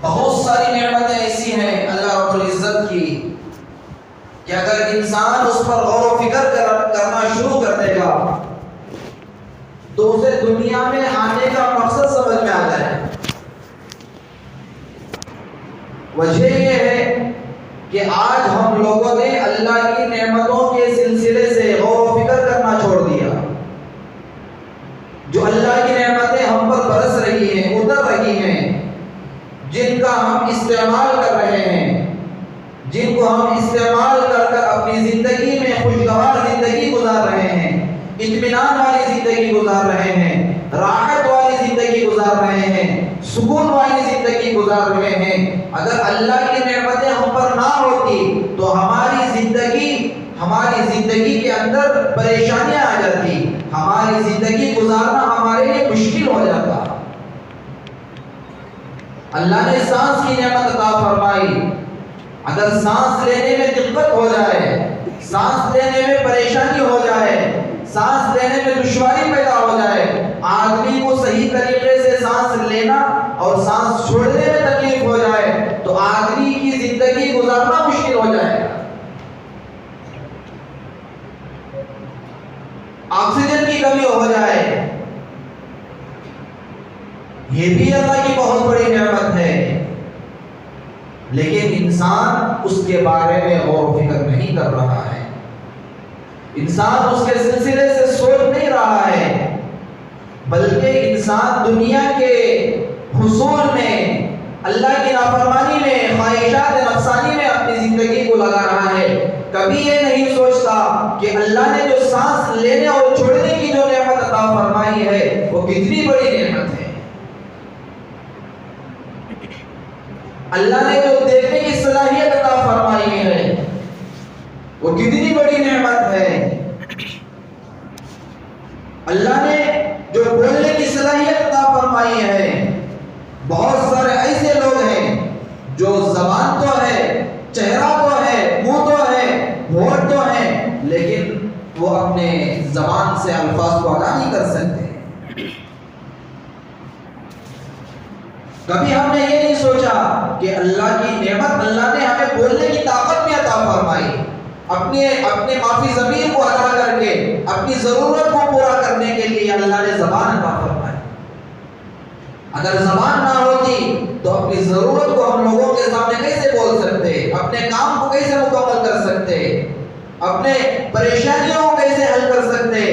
بہت ساری نعمتیں ایسی ہیں اللہ رب العزت کی کہ اگر انسان اس پر غور و فکر کرنا شروع کر دے گا تو اسے دنیا میں آنے کا مقصد سمجھ میں آ جائے. وجہ یہ ہے کہ آج ہم لوگوں نے اللہ کی نعمتوں کے سلسلے سے غور و فکر کرنا چھوڑ دیا. جو اللہ کی نعمتیں ہم پر برس رہی ہیں، اتر رہی ہیں، جن کا ہم استعمال کر رہے ہیں، جن کو ہم استعمال کر کر اپنی زندگی میں خوشگوار زندگی گزار رہے ہیں، اطمینان والی زندگی گزار رہے ہیں، راحت والی زندگی گزار رہے ہیں، سکون والی زندگی گزار رہے ہیں. اگر اللہ کی نعمتیں ہم پر نہ ہوتی تو ہماری زندگی کے اندر پریشانیاں آ جاتی، ہماری زندگی گزارنا ہمارے لیے مشکل ہو جاتا. اللہ نے سانس کی نعمت عطا فرمائی. اگر سانس لینے میں دقت ہو جائے، سانس لینے میں پریشانی ہو جائے، سانس لینے میں دشواری پیدا ہو جائے، آدمی کو صحیح طریقے سے سانس لینا اور سانس چھوڑنے میں تکلیف ہو جائے تو آدمی کی زندگی گزارنا مشکل ہو جائے گا. آکسیجن کی کمی ہو جائے، یہ بھی اللہ کی بہت بڑی نعمت ہے، لیکن انسان اس کے بارے میں غور و فکر نہیں کر رہا ہے. انسان اس کے سلسلے سے سوچ نہیں رہا ہے، بلکہ انسان دنیا کے حصول میں، اللہ کی نافرمانی میں، خواہشات نفسانی میں اپنی زندگی کو لگا رہا ہے. کبھی یہ نہیں سوچتا کہ اللہ نے جو سانس لینے اور چھوڑنے کی جو نعمت عطا فرمائی ہے وہ کتنی بڑی نعمت ہے. اللہ نے جو دیکھنے کی صلاحیت عطا فرمائی ہے وہ کتنی بڑی نعمت ہے. اللہ نے جو بولنے کی صلاحیت عطا فرمائی ہے. بہت سارے ایسے لوگ ہیں جو زبان تو ہے، چہرہ تو ہے، منہ تو ہے، ہونٹ تو ہے، لیکن وہ اپنے زبان سے الفاظ کو ادا نہیں کر سکتے. کبھی ہم نے یہ نہیں سوچا کہ اللہ کی نعمت، اللہ نے ہمیں بولنے کی طاقت بھی عطا فرمائی. اپنے معافی ضمیر کو ادا کر کے اپنی ضرورت کو پورا کرنے کے لیے اللہ نے زبان عطا فرمائی. اگر زبان نہ ہوتی تو اپنی ضرورت کو ہم لوگوں کے سامنے کیسے بول سکتے، اپنے کام کو کیسے مکمل کر سکتے، اپنے پریشانیوں کو کیسے حل کر سکتے،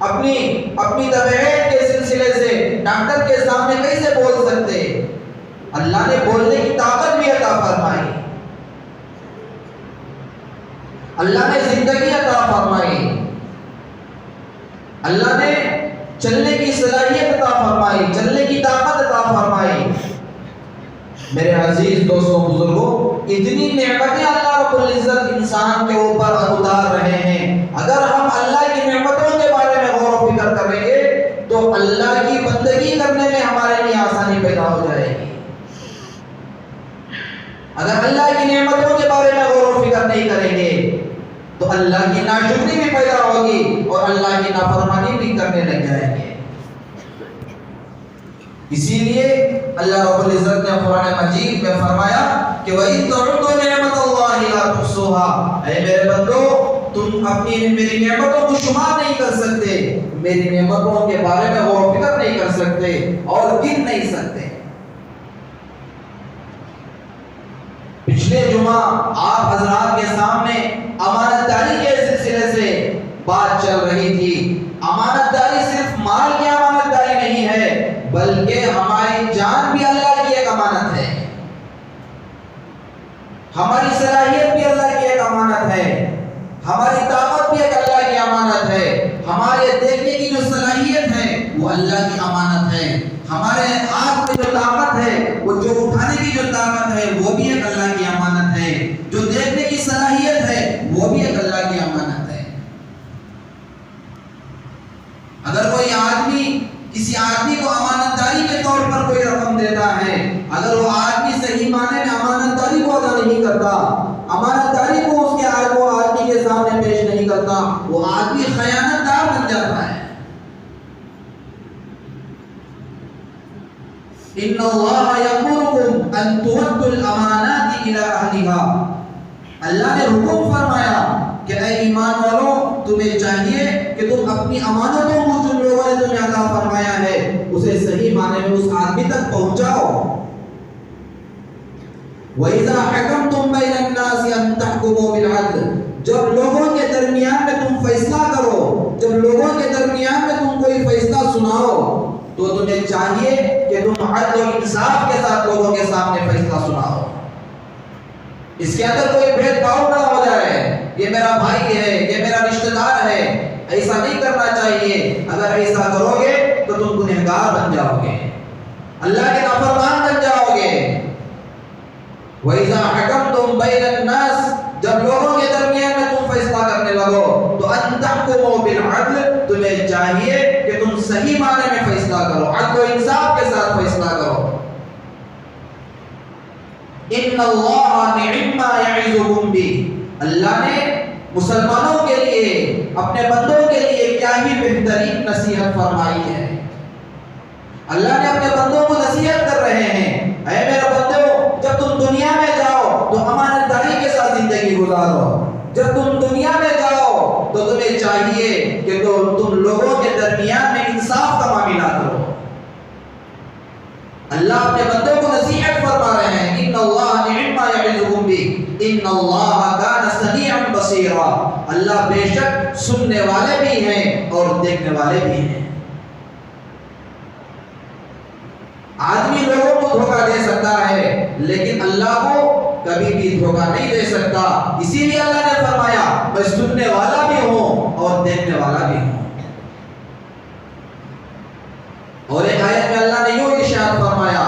اپنی طبیعت کے سلسلے سے ڈاکٹر کے سامنے کیسے بول سکتے. اللہ نے بولنے کی طاقت بھی عطا فرمائی. اللہ نے زندگی عطا فرمائی. اللہ نے چلنے کی صلاحیت عطا فرمائی، چلنے کی طاقت عطا فرمائی. میرے عزیز دوستوں، بزرگوں، اتنی نعمتیں اللہ رب العزت انسان کے اوپر اتار رہے ہیں. اگر ہم اللہ کی نعمتوں کے بارے میں غور و فکر کریں گے تو اللہ کی بندگی کرنے میں ہمارے لیے آسانی پیدا ہو جائے گی. اگر اللہ کی نعمتوں کے بارے میں غور و فکر نہیں کریں گے تو اللہ کی ناشکری بھی پیدا ہوگی اور اللہ کی نافرمانی بھی کرنے لگ جائیں گے. اسی لیے اللہ رب العزت نے قرآن مجید میں فرمایا کہ وَإِن تَعُدُّوا نِعْمَتَ اللَّهِ لَا تُحْصُوهَا. اے میرے بندو، تم میری نعمتوں کو شمار نہیں کر سکتے، میری نعمتوں کے بارے میں غور و فکر نہیں کر سکتے اور گن نہیں سکتے. پچھلے جمعہ آپ حضرات کے سامنے امانت داری کے سلسلے سے بات چل رہی تھی. امانت داری صرف مال کی امانت داری نہیں ہے، بلکہ ہماری جان بھی اللہ کی ایک امانت ہے، ہماری صلاحیت بھی اللہ کی ایک امانت ہے، ہماری طاقت بھی ایک اللہ کی امانت ہے، ہمارے دیکھنے کی جو صلاحیت ہے وہ اللہ کی امانت ہے، ہمارے ہاتھ میں جو طاقت ہے، وہ جو اٹھانے کی جو طاقت ہے وہ بھی ایک اللہ کی امانت ہے، جو دیکھنے کی صلاحیت ہے وہ بھی ایک اللہ کی امانت ہے. اگر کوئی آدمی کسی آدمی کو امانت داری کے طور پر کوئی رقم دیتا ہے، اگر وہ آدمی صحیح معنی میں امانت داری کو ادا نہیں کرتا، امانت داری کو اس کے آدمی کے سامنے پیش نہیں کرتا، وہ آدمی خیانت دار بن جاتا ہے. ان اللہ یامرکم ان تؤدوا الامانات الی اہلھا، اللہ نے حکم فرمایا کہ اے ایمان والوں تمہیں چاہیے کہ تم اپنی امانتوں کو جو لوگوں نے تمہیں عطا فرمایا ہے اسے صحیح معنی میں اس آدمی تک پہنچاؤ۔ وَإِذَا حَكَمْتُمْ بَيْنَ النَّاسِ أَن تَحْكُمُوا بِالْعَدْلِ، جب لوگوں کے درمیان میں تم فیصلہ کرو، جب لوگوں کے درمیان میں تم کوئی فیصلہ سناؤ تو تمہیں چاہیے کہ تم عدل و انصاف کے ساتھ لوگوں کے سامنے فیصلہ سناؤ۔ اس کے اندر کوئی بھید بھاؤ نہ ہو جائے، یہ میرا بھائی ہے، یہ میرا رشتہ دار ہے، ایسا نہیں کرنا چاہیے۔ اگر ایسا کرو گے تو تم گنہگار بن جاؤ گے، اللہ کے نافرمان بن جاؤ گے۔ وَإِذَا حَكَمْتُمْ بَيْنَ النَّاسِ، جب لوگوں کے درمیان میں تم فیصلہ کرنے لگو تو أَن تَحْكُمُوا بِالْعَدْلِ، تمہیں چاہیے کہ تم صحیح معنی میں فیصلہ کرو، عدل و انصاف کے ساتھ فیصلہ کرو۔ ان اللہ نعم ما یعظکم بہ، اللہ نے مسلمانوں کے لیے، اپنے بندوں کے لیے کیا ہی بہترین نصیحت فرمائی ہے۔ اللہ نے اپنے بندوں کو نصیحت کر رہے ہیں، اے میرے بندو جب تم دنیا میں جاؤ تو امانت داری کے ساتھ زندگی گزارو، جب تم دنیا میں جاؤ تو تمہیں چاہیے کہ تم لوگوں کے درمیان میں انصاف کا معاملہ کرو۔ اللہ اپنے بندوں کو نصیحت فرما رہے ہیں، ان اللہ نعم ما یعظکم بہ ان اللہ کان سمیعا بصیرا، اللہ بے شک سننے والے بھی ہیں اور دیکھنے والے بھی ہیں۔ آدمی لوگوں کو دھوکہ دے سکتا ہے لیکن اللہ کو کبھی بھی دھوکہ نہیں دے سکتا، اسی لیے اللہ نے فرمایا میں سننے والا بھی ہوں اور دیکھنے والا بھی ہوں۔ اور ایک آیت میں اللہ نے یوں ارشاد فرمایا،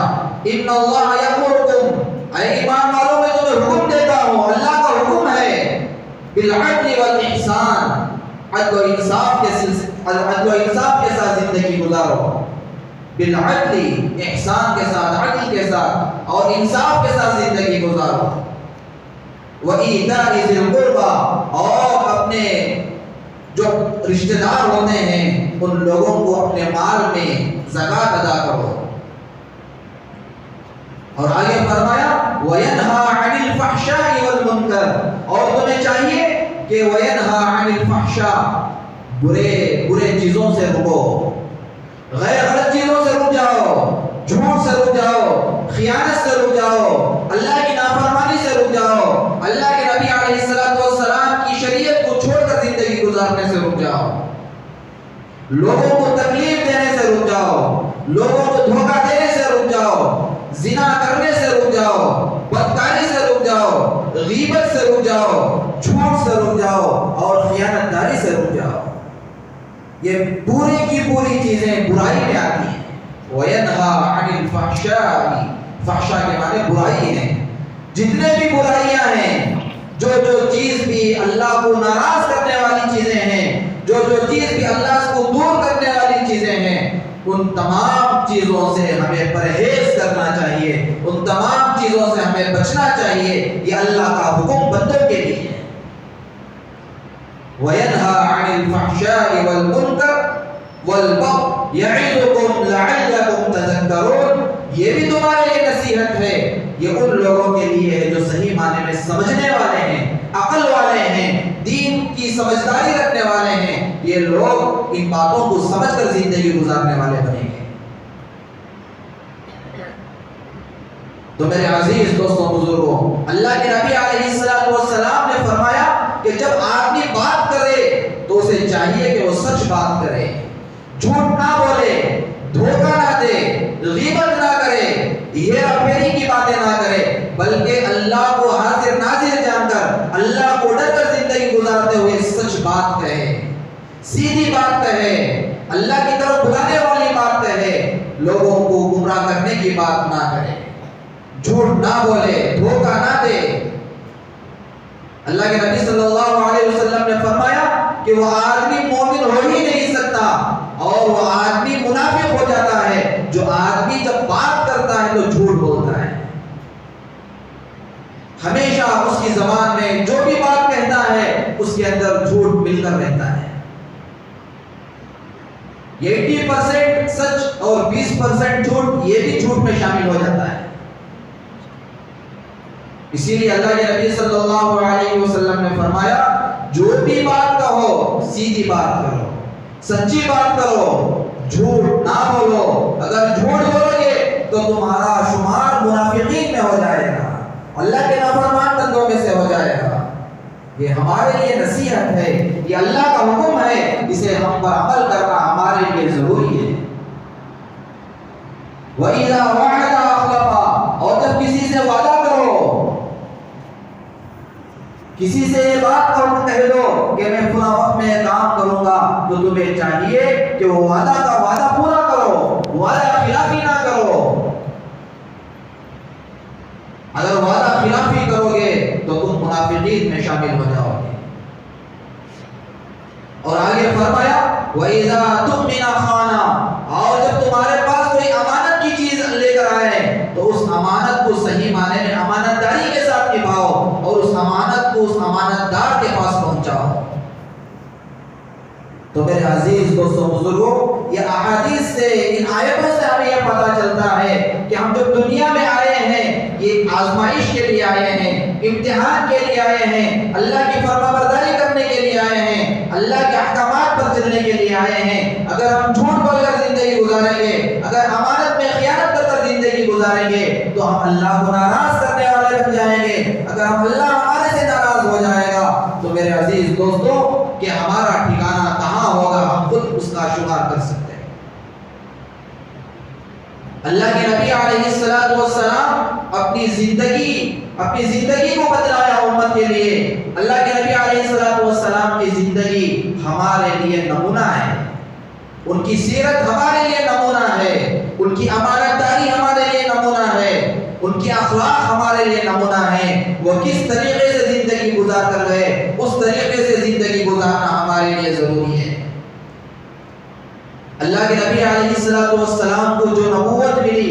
ان اللہ یامرکم، اے ایمان والوں میں تمہیں حکم دیتا ہوں، اللہ کا حکم ہے، بالعدل والاحسان، عدل و انصاف کے ساتھ زندگی گزارو، بالعدل احسان کے ساتھ، عدل کے ساتھ اور انصاف کے ساتھ زندگی گزارو، وَإِيتَاءِ ذِي الْقُرْبَى، اور اپنے جو رشتہ دار ہوتے ہیں ان لوگوں کو اپنے مال میں زکوٰۃ ادا کرو۔ اور آگے فرمایا وَيَنْهَا عَنِ الْفَحْشَاءِ وَالْمُنْكَرِ، اور تمہیں چاہیے کہ وَيَنْهَا عَنِ الْفَحْشَاءِ، برے چیزوں سے رکو، غیر غلط چیزوں سے رک جاؤ، جھوٹ سے رک جاؤ، خیانت سے رک جاؤ، اللہ کی نافرمانی سے رک جاؤ، اللہ کے نبی علیہ السلام کی شریعت کو چھوڑ کر زندگی گزارنے سے رک جاؤ، لوگوں کو تکلیف دینے سے رک جاؤ، لوگوں کو دھوکہ دینے سے رک جاؤ، زنا کرنے سے رک جاؤ، بدکاری سے رک جاؤ، غیبت سے رک جاؤ، جھوٹ سے رک جاؤ اور خیانت داری سے رک جاؤ۔ یہ پوری کی پوری چیزیں برائی میں آتی ہیں۔ وَيَنْهَا عَنِ الْفَحْشَاءِ، فحشا کے معنی برائی ہیں، جتنے بھی برائیاں ہیں، جو چیز بھی اللہ کو ناراض کرنے والی چیزیں ہیں، جو چیز بھی اللہ کو دور کرنے والی چیزیں ہیں، ان تمام چیزوں سے ہمیں پرہیز کرنا چاہیے، ان تمام چیزوں سے ہمیں بچنا چاہیے، یہ اللہ کا حکم بندوں کے لیے ہے۔ وَيَنْهَا عَنِ الْفَحْشَاءِ وَالْمُنْكَرِ وَالْبَغْيِ يَعِظُكُمْ لَعَلَّكُمْ تَذَكَّرُونَ، یہ بھی تمہارے لیے نصیحت ہے، یہ ان لوگوں کے لیے ہے جو صحیح معنی میں سمجھنے والے ہیں، عقل والے ہیں، دین کی سمجھداری رکھنے والے ہیں، یہ لوگ ان باتوں کو سمجھ کر زندگی گزارنے والے بنیں گے۔ تو میرے عزیز دوستوں بزرگوں، اللہ کے نبی علیہ السلام نے فرمایا کہ جب آدمی بات کرے تو اسے چاہیے کہ وہ سچ بات کرے، جھوٹ نہ بولے، دھوکہ نہ دے، غیبت نہ کرے، ہیرا پھیری کی باتیں نہ کرے، بلکہ اللہ کو حاضر ناظر جان کر، اللہ کو ڈر کر زندگی گزارتے ہوئے سچ بات کہے، سیدھی بات کہے، اللہ کی طرف بلانے والی بات کہے، لوگوں کو گمراہ کرنے کی بات نہ کرے، جھوٹ نہ بولے، دھوکہ نہ دے۔ اللہ کے نبی صلی اللہ علیہ وسلم نے فرمایا کہ وہ آدمی مومن ہو ہی نہیں سکتا اور وہ آدمی منافق ہو جاتا ہے جو آدمی جب بات کرتا ہے تو جھوٹ بولتا ہے، ہمیشہ اس کی زبان میں جو بھی بات کہتا ہے اس کے اندر جھوٹ مل کر رہتا ہے۔ 80% سچ اور 20% جھوٹ، یہ بھی جھوٹ میں شامل ہو جاتا ہے۔ اسی لیے اللہ کے نبی صلی اللہ علیہ وسلم نے فرمایا جو بھی بات کہو سیدھی بات کرو، سچی بات کرو، جھوٹ نہ بولو۔ اگر جھوٹ بولو گے تو تمہارا شمار منافقین میں ہو جائے گا، اللہ کے نافرمان بندوں میں سے ہو جائے گا۔ یہ ہمارے لیے نصیحت ہے، یہ اللہ کا حکم ہے، اسے ہم پر عمل کرنا ہمارے لیے ضروری ہے۔ وَإِذَا وَعَدَ أَخْلَفَ، اور جب کسی سے وعدہ کرو، کسی سے یہ بات کہہ دو کہ میں فلاں وقت میں یہ کام کروں گا، تو تمہیں چاہیے کہ وہ وعدہ کا وعدہ پورا کرو، وعدہ خلافی نہ کرو۔ اگر وعدہ خلافی کرو گے تو تم منافقین میں شامل ہو جاؤ گے۔ اور آگے فرمایا وَإِذَا تُؤْمِنَ خَانَ، اور جب تمہارے پاس کوئی امانت کی چیز لے کر آئے تو اس امانت کو صحیح معنی میں امانت داری کے ساتھ نبھاؤ اور اس امانت کو اس امانت دار کے پاس پہنچاؤ۔ تو میرے عزیز دوستوں بزرگوں، یہ احادیث سے، ان آیتوں سے ہمیں یہ پتہ چلتا ہے کہ ہم جب دنیا میں آئے ہیں یہ آزمائش کے لیے آئے ہیں، امتحان کے لیے آئے ہیں، اللہ کی فرمانبرداری کرنے کے لیے آئے ہیں، اللہ کے احکامات پر چلنے کے لیے آئے ہیں۔ اگر ہم جھوٹ بول کر زندگی گزاریں گے، اگر امانت میں خیانت کر کر زندگی گزاریں گے تو ہم اللہ کو ناراض کرنے والے بن جائیں گے۔ اگر اللہ ہمارے سے ناراض ہو جائے گا تو میرے عزیز دوستوں کہ ہمارا ٹھکانہ کہاں ہوگا ہم خود اس کا شمار کر سکتے ہیں۔ اللہ کے نبی علیہ السلام اپنی زندگی کو بتلایا امت کے لیے۔ اللہ کے نبی علیہ السلام کی زندگی ہمارے لیے نمونہ ہے، ان کی سیرت ہمارے لیے نمونہ ہے، ان کی امانت داری ہمارے لیے نمونہ ہے، ان کی اخلاق ہمارے لیے نمونہ ہے۔ وہ کس طریقے سے زندگی گزار کر گئے، اس طریقے سے زندگی گزارنا ہمارے لیے ضروری ہے۔ اللہ کے نبی علیہ السلام کو جو نبوت ملی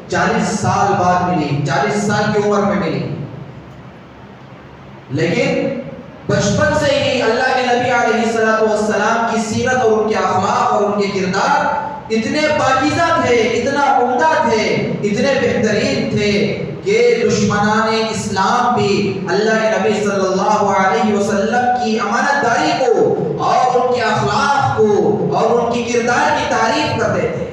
40 سال بعد ملی، 40 سال کی عمر میں ملی، لیکن بچپن سے ہی اللہ کے نبی علیہ السلام کی سیرت اور ان کے اخلاق اور ان کے کردار اتنے پاکیزہ تھے، اتنا عمدہ تھے، اتنے بہترین تھے کہ دشمنان اسلام بھی اللہ کے نبی صلی اللہ علیہ وسلم کی امانت داری کو اور ان کے اخلاق کو اور ان کی کردار کی تعریف کرتے تھے،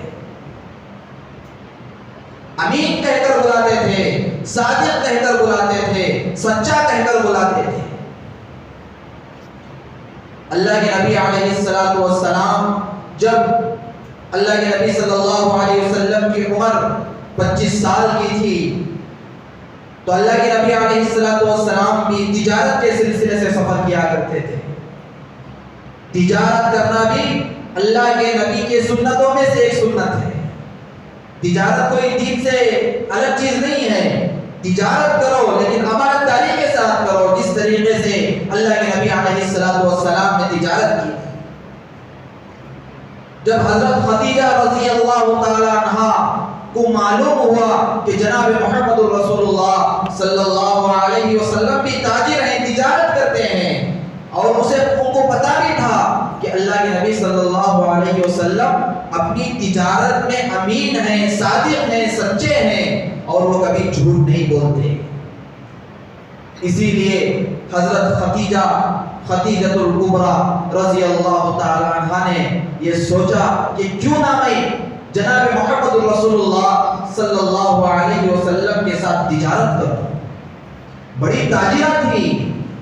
امین کہہ کر بلاتے تھے، صادق کہہ کر بلاتے تھے، سچا کہہ کر بلاتے تھے۔ اللہ کے نبی علیہ السلام جب اللہ کے نبی صلی اللہ علیہ وسلم کی عمر 25 سال کی تھی تو اللہ کے نبی علیہ السلام بھی تجارت کے سلسلے سے سفر کیا کرتے تھے۔ تجارت کرنا بھی اللہ کے نبی کے سنتوں میں سے ایک سنت ہے۔ تجارت کوئی دین سے الگ چیز نہیں ہے، تجارت کرو لیکن امانت داری کے ساتھ کرو، جس طریقے سے اللہ کے نبی علیہ السلام نے تجارت کی۔ جب حضرت خدیجہ رضی اللہ تعالی عنہا کو معلوم ہوا کہ جناب محمد رسول اللہ صلی اللہ علیہ وسلم بھی تاجر ہیں، تجارت کرتے ہیں، اور ان کو پتا بھی تھا کہ اللہ کے نبی صلی اللہ علیہ وسلم اپنی تجارت میں امین ہیں، صادق ہیں، سچے ہیں اور وہ کبھی جھوٹ نہیں بولتے، اسی لیے حضرت خدیجہ الکبریٰ رضی اللہ تعالی عنہا نے یہ سوچا کہ کیوں نہ میں جناب محمد رسول اللہ صلی اللہ علیہ وسلم کے ساتھ تجارت کروں۔ بڑی تاجرہ تھی،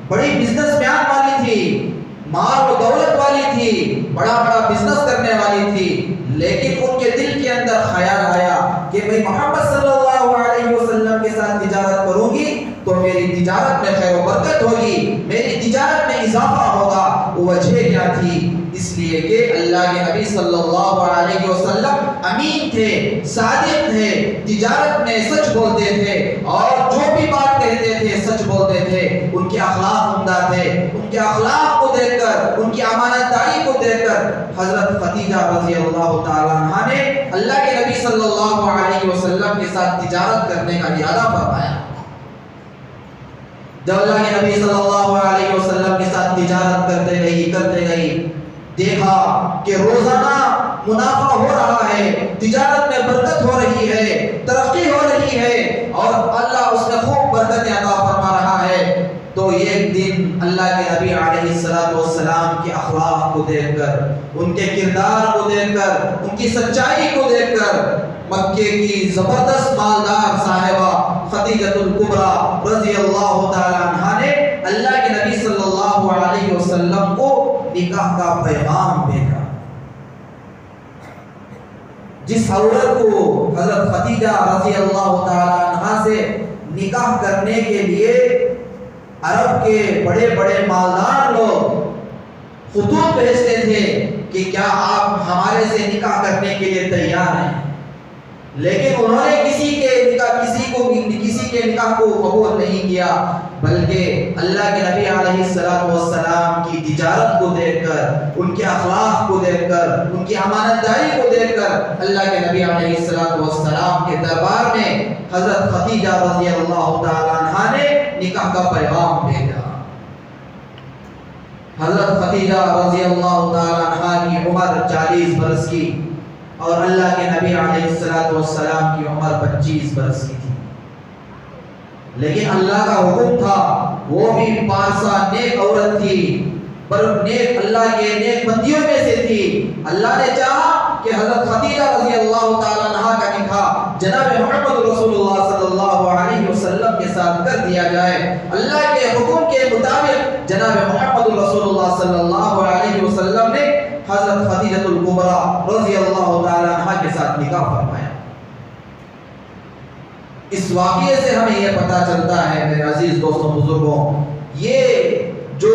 بڑی بزنس مین والی تھی، مال و دولت والی تھی، بڑا بزنس کرنے والی تھی، لیکن ان کے دل کے اندر خیال آیا کہ میں محمد صلی اللہ علیہ وسلم کے ساتھ تجارت کروں گی تو میری تجارت میں خیر و برکت ہوگی، میری تجارت میں اضافہ ہوگا۔ وجہ کیا تھی؟ اس لیے کہ اللہ کے نبی صلی اللہ علیہ وسلم امین تھے، صادق تھے، تجارت میں سچ بولتے تھے اور جو بھی بات کہتے تھے سچ بولتے تھے، ان کے اخلاق عمدہ تھے۔ ان کے اخلاق کو دیکھ کر، ان کی امانت داری کو دیکھ کر حضرت خدیجہ رضی اللہ تعالی عنہا نے اللہ کے نبی صلی اللہ علیہ وسلم کے ساتھ تجارت کرنے کا ارادہ فرمایا۔ جب اللہ کے نبی صلی اللہ علیہ وسلم کے ساتھ تجارت کرتے گئی، دیکھا کہ روزانہ منافع ہو رہا ہے، تجارت میں برکت ہو رہی ہے، اور اللہ اس میں خوب برکت عطا فرما رہا ہے، تو ایک دن اللہ کے نبی علیہ السلام کے اخلاق کو دیکھ کر، ان کے کردار کو دیکھ کر، ان کی سچائی کو دیکھ کر، مکے کی زبردست مالدار صاحبہ خدیجۃ الکبریٰ رضی اللہ تعالی عنہا نے اللہ کے نبی صلی اللہ علیہ وسلم کو نکاح کا پیغام بھیجا۔ جس عورت کو حضرت خدیجہ رضی اللہ تعالی عنہا سے نکاح کرنے کے لیے عرب کے بڑے بڑے مالدار لوگ خطوط بھیجتے تھے کہ کیا آپ ہمارے سے نکاح کرنے کے لیے تیار ہیں، لیکن انہوں نے کسی کے نکاح کو قبول نہیں کیا، بلکہ اللہ کے نبی علیہ السلام کی تجارت کو دیکھ کر، ان کے اخلاق کو دیکھ کر، ان کی امانت داری کو دیکھ کر اللہ کے نبی علیہ السلام کے دربار میں حضرت خدیجہ رضی اللہ تعالی عنہا نے نکاح کا پیغام بھیجا۔ حضرت خدیجہ رضی اللہ تعالی عنہا کی عمر 40 برس کی اور اللہ کے نبی علیہ السلام کی عمر 25 برس کی تھی، لیکن اللہ کا حکم تھا، وہ بھی پارسا نیک عورت تھی، پر نیک اللہ کے نیک بندیوں میں سے تھی۔ اللہ نے چاہا کہ حضرت خدیجہ رضی اللہ تعالی عنہا کا نکاح جناب محمد رسول اللہ صلی اللہ علیہ وسلم کے ساتھ کر دیا جائے۔ اللہ کے حکم کے مطابق جناب محمد رسول اللہ صلی اللہ علیہ وسلم نے حضرت خدیجۃ الکبریٰ رضی اللہ تعالی عنہا کے ساتھ نکاح فرمایا۔ اس واقعے سے ہمیں یہ پتہ چلتا ہے میرے عزیز دوستوں بزرگوں، یہ جو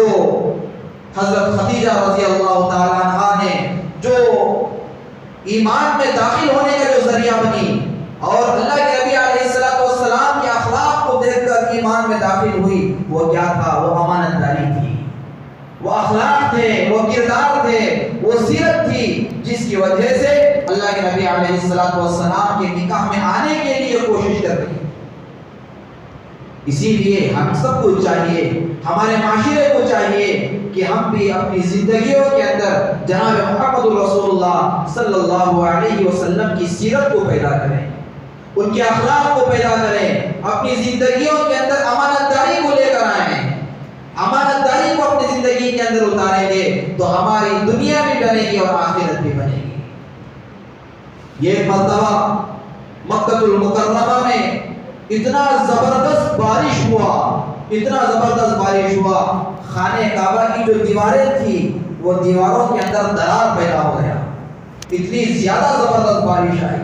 حضرت خدیجہ رضی اللہ تعالی عنہا نے جو ایمان میں داخل ہونے کا جو ذریعہ بنی اور اللہ کے نبی علیہ السلام کے اخلاق کو دیکھ کر ایمان میں داخل ہوئی، وہ کیا تھا؟ وہ امانت داری تھی، وہ اخلاق تھے، وہ کردار تھے، وہ سیرت تھی، جس کی وجہ سے اللہ کے نبی علیہ السلام کے نکاح میں آنے کے لیے کوشش کر رہی۔ اسی لیے ہم سب کو چاہیے، ہمارے معاشرے کو چاہیے کہ ہم بھی اپنی زندگیوں کے اندر جناب محمد رسول اللہ صلی اللہ علیہ وسلم کی سیرت کو پیدا کریں، ان کے اخلاق کو پیدا کریں، اپنی زندگیوں کے اندر امانت داری کو لے کر آئیں۔ امانت داری کو اپنی زندگی کے اندر اتاریں گے تو ہماری دنیا بھی بنے گی اور آخرت بھی بنے گی۔ یہ مرتبہ مکہ المکرمہ میں اتنا زبردست بارش ہوا، خانہ کعبہ کی جو دیواریں تھی وہ دیواروں کے اندر درار پیدا ہو گیا، اتنی زیادہ زبردست بارش آئی،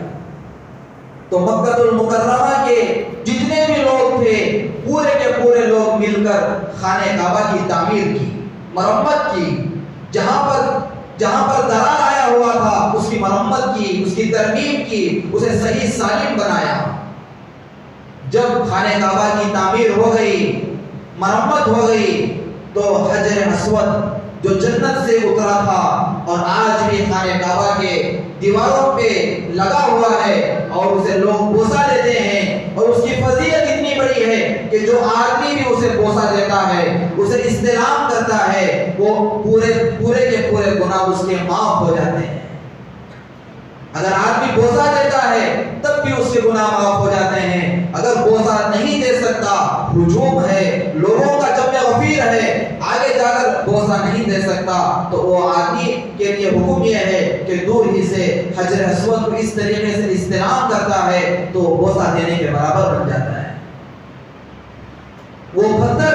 تو مکہ المکرمہ کے جتنے بھی لوگ تھے پورے کے پورے لوگ مل کر خانہ کعبہ کی تعمیر کی، مرمت کی، جہاں پر درار آیا ہوا تھا اس کی مرمت کی، اس کی ترمیم کی، اسے صحیح سالم بنایا۔ جب خانہ کعبہ کی تعمیر ہو گئی، مرمت ہو گئی، تو حجر اسود جو جنت سے اترا تھا اور آج بھی خانہ کعبہ کے دیواروں پہ لگا ہوا ہے اور اسے لوگ بوسہ دیتے ہیں، اور اس کی فضیلت اتنی بڑی ہے کہ جو آدمی بھی اسے بوسہ دیتا ہے، اسے استلام کرتا ہے، وہ پورے کے پورے گناہ اس کے معاف ہو جاتے ہیں۔ اگر آدمی بوسہ دیتا ہے تب بھی اس کے گناہ معاف ہو جاتے ہیں، اگر بوسہ نہیں دے سکتا، ہجوم ہے، لوگوں کا جمع غفیر ہے، آگے جا کر بوسہ نہیں دے سکتا، تو وہ آدمی کے لیے حکم یہ ہے کہ دور ہی سے حجر اسود کو اس طریقے سے استلام کرتا ہے تو بوسہ دینے کے برابر بن جاتا ہے۔ وہ پتھر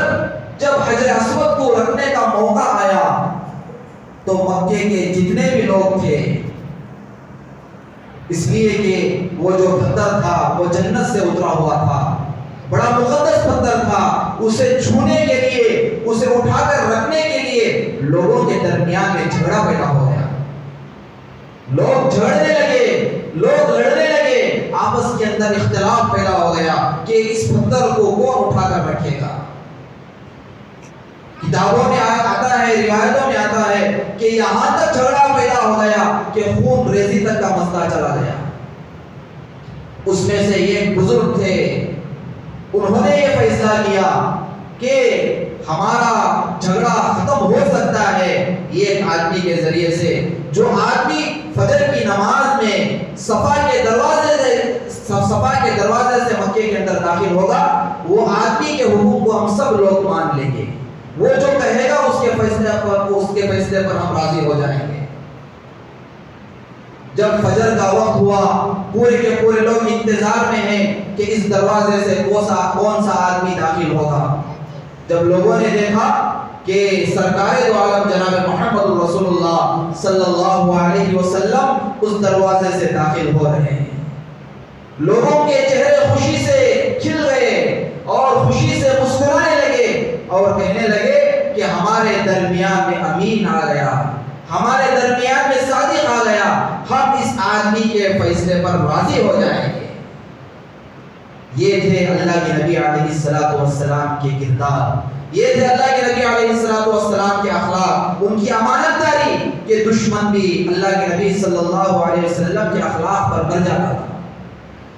جب حجر اسود کو رکھنے کا موقع آیا تو مکے کے جتنے بھی لوگ تھے، اس لیے کہ وہ جو پتھر تھا وہ جنت سے اترا ہوا تھا، بڑا مقدس پتھر تھا، اسے چھونے کے لیے، اسے اٹھا کر رکھنے کے لیے لوگوں کے درمیان میں جھگڑا پیدا ہو گیا، لوگ جھگڑنے لگے، لوگ لڑنے لگے، آپس کے اندر اختلاف پیدا ہو گیا کہ اس پتھر کو کون اٹھا کر رکھے گا۔ کتابوں میں آتا ہے، روایتوں میں آتا ہے کہ یہاں تک جھگڑا پیدا ہو گیا کہ خون ریزی تک کا مسئلہ چلا گیا۔ اس میں سے ایک بزرگ تھے، انہوں نے یہ فیصلہ کیا کہ ہمارا جھگڑا ختم ہو سکتا ہے ایک آدمی کے ذریعے سے، جو آدمی فجر کی نماز میں صفا کے دروازے سے صفا کے دروازے سے مکے کے اندر داخل ہوگا، وہ آدمی کے حکم کو ہم سب لوگ مان لیں گے، وہ جو کہے گا اس کے فیصلے پر ہم راضی ہو جائیں گے۔ جب فجر کا وقت ہوا، پورے کے پورے لوگ انتظار میں ہیں کہ اس دروازے سے کون سا آدمی داخل ہوگا۔ جب لوگوں نے دیکھا کہ سرکار دو عالم جناب محمد رسول اللہ صلی اللہ علیہ وسلم اس دروازے سے داخل ہو رہے ہیں، لوگوں کے چہرے خوشی سے کھل گئے اور خوشی سے مسکرانے لگے اور کہنے لگے کہ ہمارے درمیان میں امین آ گیا، ہمارے درمیان میں صادق آ گیا، ہم اس آدمی کے فیصلے پر راضی ہو جائیں گے۔ یہ تھے اللہ کے نبی علیہ الصلوۃ والسلام کے کردار، یہ تھے اللہ کے نبی علیہ الصلوۃ والسلام کے اخلاق، ان کی امانت داری کہ دشمن بھی اللہ کے نبی صلی اللہ علیہ وسلم کے اخلاق پر مر جاتا تھا،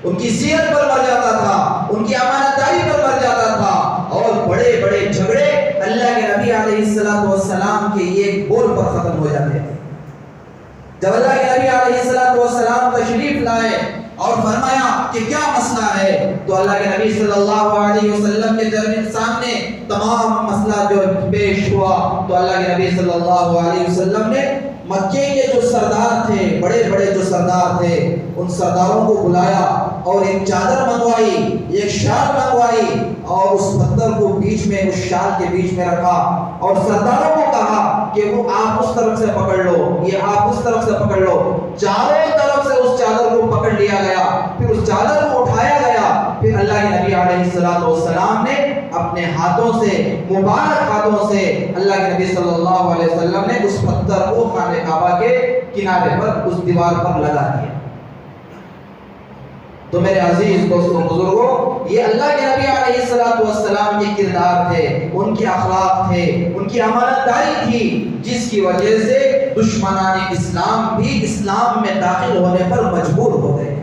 ان کی سیرت پر مر جاتا تھا، ان کی امانت داری پر مر جاتا تھا، اور بڑے بڑے جھگڑے اللہ کے نبی علیہ الصلوۃ والسلام کے ایک بول پر ختم ہو جاتے تھے۔ جب اللہ کے نبی علیہ الصلوۃ والسلام تشریف لائے اور فرمایا کہ کیا مسئلہ ہے، تو اللہ کے نبی صلی اللہ علیہ وسلم کے سامنے تمام مسئلہ جو پیش ہوا، تو اللہ کے نبی صلی اللہ علیہ وسلم نے مکے کے جو سردار تھے، بڑے بڑے جو سردار تھے، ان سرداروں کو بلایا اور ایک چادر منگوائی، ایک شال منگوائی، اور اس پتھر کو بیچ میں، اس شال کے بیچ میں رکھا، اور سرداروں کو کہا کہ وہ آپ اس طرف سے پکڑ لو، یہ آپ اس طرف سے پکڑ لو۔ چاروں طرف سے اس چادر کو پکڑ لیا گیا، پھر اس چادر کو اٹھایا گیا، پھر اللہ کے نبی علیہ الصلوۃ والسلام نے اپنے ہاتھوں سے، مبارک ہاتھوں سے، اللہ کے نبی صلی اللہ علیہ وسلم نے اس پتھر کو خانہ کعبہ کے کنارے پر، اس دیوار پر لگا دیا۔ تو میرے عزیز دوستوں، بزرگوں، یہ اللہ کے نبی علیہ الصلوۃ والسلام کے کردار تھے، ان کے اخلاق تھے، ان کی امانت داری تھی، جس کی وجہ سے دشمنان اسلام بھی اسلام میں داخل ہونے پر مجبور ہو گئے۔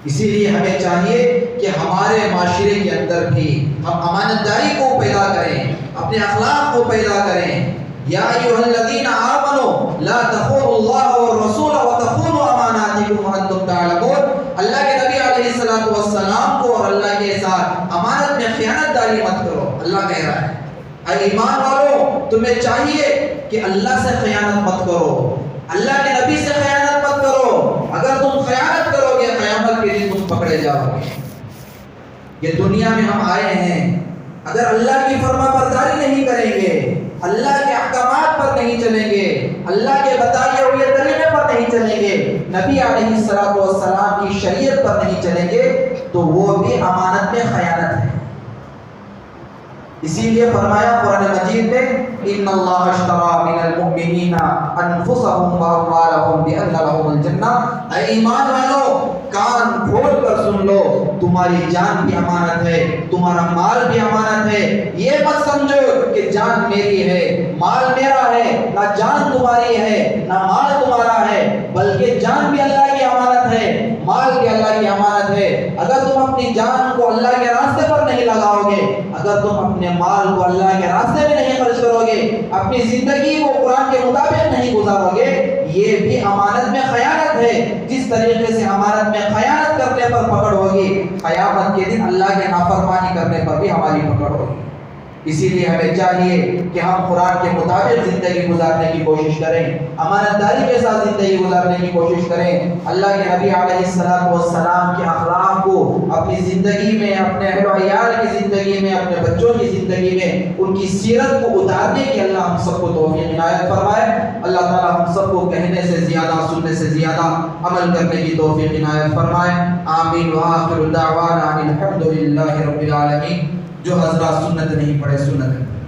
اسی لیے ہمیں چاہیے کہ ہمارے معاشرے کے اندر بھی ہم امانت داری کو پیدا کریں، اپنے اخلاق کو پیدا کریں۔ یا ایھا الذین آمنوا لا تخونوا اللہ والرسول وتخونوا اماناتکم وانتم تعلمون۔ اللہ کے نبی علیہ الصلوۃ والسلام کو اور اللہ کے ساتھ امانت میں خیانت داری مت کرو، اللہ کہہ رہا ہے۔ اے ایمان والو، تمہیں چاہیے کہ اللہ سے خیانت مت کرو، اللہ کے نبی سے خیانت مت کرو۔ اگر تم خیانت کرو گے، قیامت کے دن تم پکڑے جاؤ گے۔ یہ دنیا میں ہم آئے ہیں، اگر اللہ کی فرما برداری نہیں کریں گے، اللہ کے احکامات پر نہیں چلیں گے، اللہ کے بتائے ہوئے طریقے پر نہیں چلیں گے، نبی علیہ الصلوۃ والسلام کی شریعت پر نہیں چلیں گے، تو وہ بھی امانت میں خیانت ہے۔ اسی لیے فرمایا قرآن مجید میں، ان اللہ اشتری من المؤمنین انفسهم واموالهم بان لهم الجنہ۔ اے ایمان والو، کان کھول کر سن لو، تمہاری جان بھی امانت ہے، تمہارا مال بھی امانت ہے۔ یہ مت سمجھو کہ جان میری ہے، مال میرا ہے، نہ جان تمہاری ہے نہ مال تمہارا ہے، بلکہ جان بھی اللہ کی امانت ہے، مال بھی اللہ کی امانت ہے۔ اگر تم اپنی جان کو اللہ کے راستے پر نہیں لگاؤ گے، اگر تم اپنے مال کو اللہ کے راستے میں نہیں خرچ کرو گے، اپنی زندگی کو قرآن کے مطابق نہیں گزارو گے، یہ بھی امانت میں خیانت ہے۔ جس طریقے سے امانت میں خیانت کرنے پر پکڑ ہوگی، قیامت کے دن اللہ کے نافرمانی کرنے پر بھی ہماری پکڑ ہوگی۔ اسی لیے ہمیں چاہیے کہ ہم قرآن کے مطابق زندگی گزارنے کی کوشش کریں، امانت داری کے ساتھ زندگی گزارنے کی کوشش کریں، اللہ کے نبی علیہ الصلوۃ والسلام کے اخلاق کو اپنی زندگی میں، اپنے اہل و عیال کی زندگی میں، اپنے بچوں کی زندگی میں ان کی سیرت کو اتارنے کی اللہ ہم سب کو توفیق عنایت فرمائے۔ اللہ تعالی ہم سب کو کہنے سے زیادہ، سننے سے زیادہ عمل کرنے کی توفیق عنایت فرمائے۔ آمین وآخر دعوانا الحمد للہ رب العالمین۔ جو حضرات سنت نہیں پڑھے، سنت